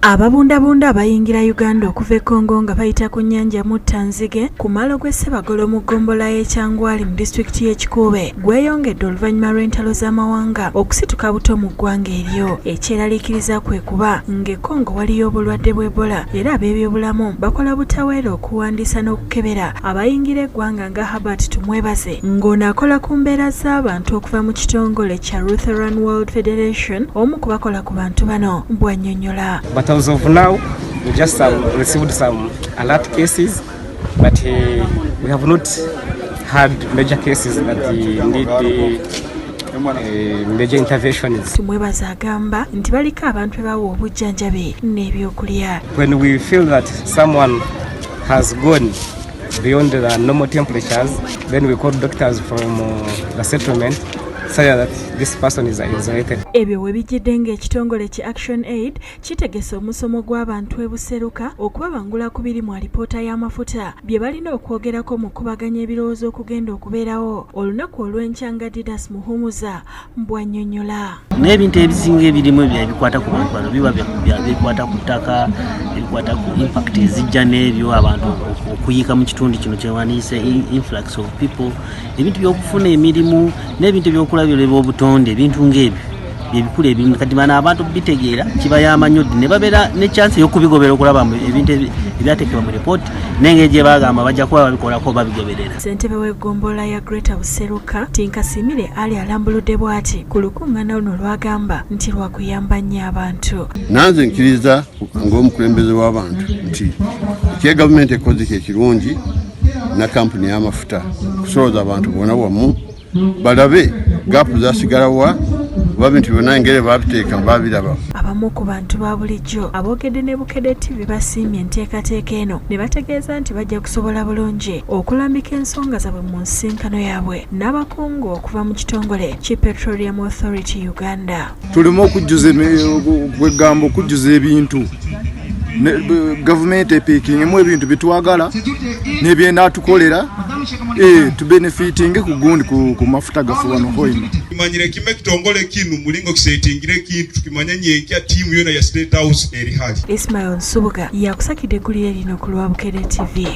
Ababundabunda abayingira Uganda okuva e Congo nga bayita ku nnyanja Muttanzige ku mwalo gw'e Ssebagolo mu ggombolola y'e Kyangwali mu disitulikiti y'e Kikuube gweyongedde oluvannyuma lw'entalo z'amawanga okusituka buto mu ggwanga eryo. Ekyeraliikiriza kwe kuba ng'e Congo waliyo obulwadde bw'Ebola era ab'ebyobulamu bakola butaweera okuwandiisa n'okukebera abayingira eggwanga nga Herbert Tumwebaze ng'ono akola ku mbeera z'abantu okuva mu kitongole kya Lutheran World Federation omu ku bakola ku bantu bano bw'annyonnyola. But as of now, we just received some alert cases, but we have not had major cases that need major interventions. Tumwebaze agamba nti baliko abantu bebawa obujjanjabi n'ebyokulya. When we feel that someone has gone beyond the normal temperatures, then we call doctors from the settlement so that this person is isolated. Ebyo we bijjidde ng'ekitongole ki Action Aid kitegese omusomo gw'abantu ebuseruka okubabangula ku biri mu alipoota y'amafuta bye balina okwogerako mu kubaganya ebirowoozo okugenda okubeerawo olunaku olw'enkyanga Didas Muhumuza bw'annyonnyola. N'ebintu ebisinga ebirimu ebikwata ku bantu bano biba bikwata ku ttaka, bikwata ku impact ezijja n'ebyo abantu okuyiika mu kitundu kino kyewaniise influx of people, ebintu by'okufuna emirimu n'ebintu by'okulabirira obutonde, ebintu ng'ebyo byebikulu ebimu kati bano abantu bitegeera kibayamba nnyo ne babeera ne chance y'okubigobera okulaba ebintu ebyateekebwa mu report n'engeri gye bagamba bajja kuba babikolako babigoberera. Ssentebe w'eggombolola ya Greater Buseruka Tinkasimire ali alambuludde bw'ati ku lukungaana luno lwagamba nti lwakuyamba nnyo abantu. Nanze nkiriza ng'omukulembeze w'abantu nti ekye gavumenti ekoze ekirungi na kampuni y'amafuta kusoboza abantu bonna wamu balabe gapu zasigalawa babintu byonna engeri babiteeka babiraba. Abamu ku bantu ba bulijjo aboogedde ne Bukedde TV basiimye enteekateeka eno ne bategeeza nti bajja kusobola bulungi okulambika ensonga zaabwe mu nsinkano yaabwe n'abakungu okuva mu kitongole ki Petroleum Authority Uganda. Tulimo okujjuza kwegamba okujjuza ebintu gavumenti epiikingemu ebintu byetwagala n'ebyenatukolera tubenefitinge ku gundi ku mafuta gafu wano hoima. Kimanyire kime kitongole kinu mulingo kisetingire kintu tukimanya nyenkya tiimu yona ya State House eri hali. Ismail Nsubuga yakusakidde eggulire lino ku lwa Bukedde TV.